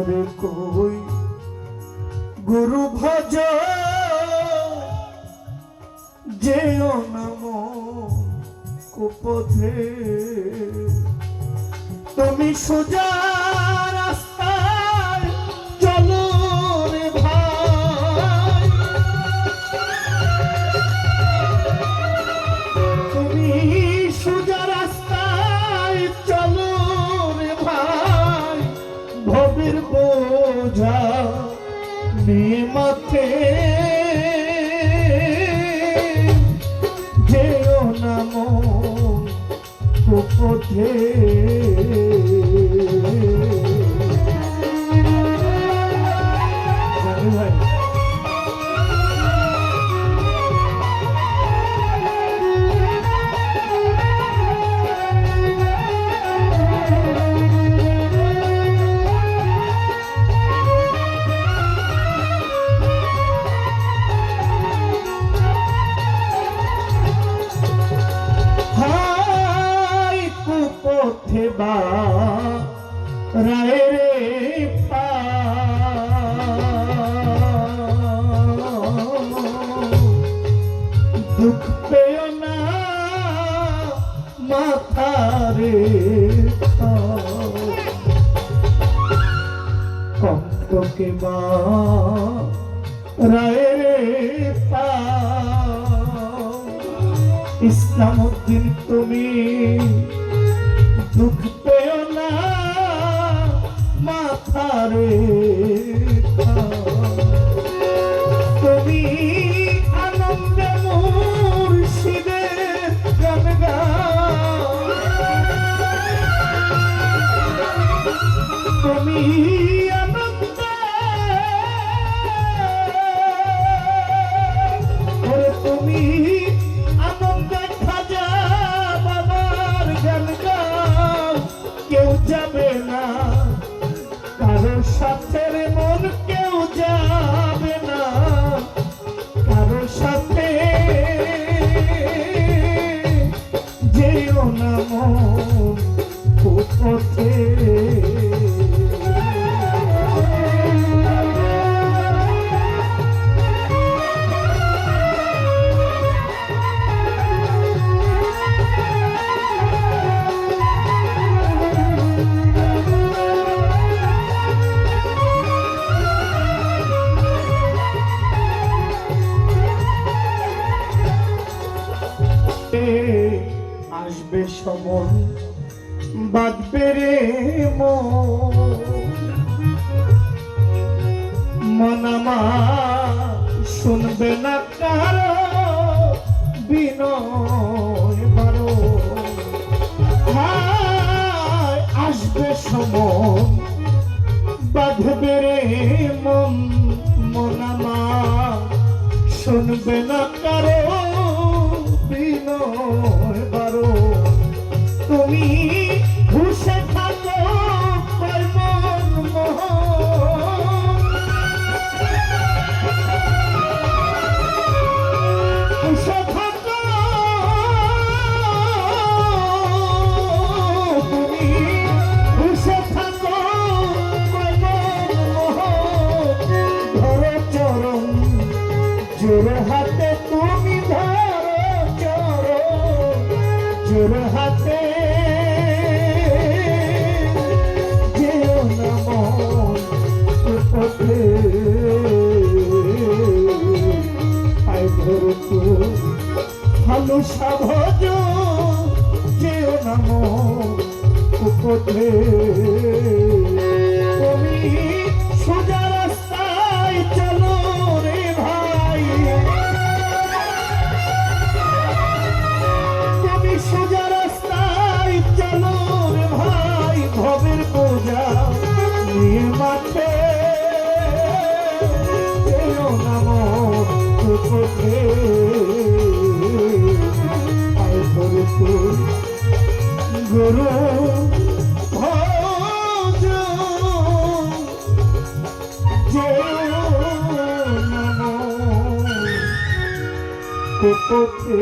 তরে কই গুরু ভজ যেও নাম কুপথে তুমি সোজা রাস্তায় চলো রে ভাই, তুমি সোজা রাস্তায় চলো রে ভাই, ভবের বোঝা নিয়ে মাথে যেও নাম কুপথে। বা রায় রে পা দুঃখ পেও না মাথা রে কণ্ঠকে বা রায় রে পা ইসলামউদ্দিন তুমি দুঃখ পেও না মাথা রে তুমি আনন্দে মুর্শিদের গান গাও, তুমি আনন্দে তুমি আনন্দে খাজা বাবার গান গাও, কেউ যাবে না কারো সাথে মন, কেউ যাবে না কারো সাথে, যেও না মন কুপথে। আসবে সমন বাঁধবে রে মন আমার শুনবে না কারো বিনয় বারো, আসবে সমন বাঁধবে রে মন আমার শুনবে না কারো বিনয় বারো, তুমি ঘুষে থাকো কর্মন মোহন, ঘুষে থাকো তুমি, ঘুষে থাকো কর্মন মোহন, ধরো চরণ জোর হাতে তুমি জোর হাতে, যেও না মন কুপথে, আয় ধরতো ভালো সাভজ, যেও না মন কুপথে, তুমি সোজা রাস্তায় চলো রে ভাই, সোজা রাস্তায় চলো রে ভাই, ভবের বোঝা নিয়ে মাঠে, যেও না মন কুপথে, আয় ধরতো গুরু ভজ যেও না মন কুপথে।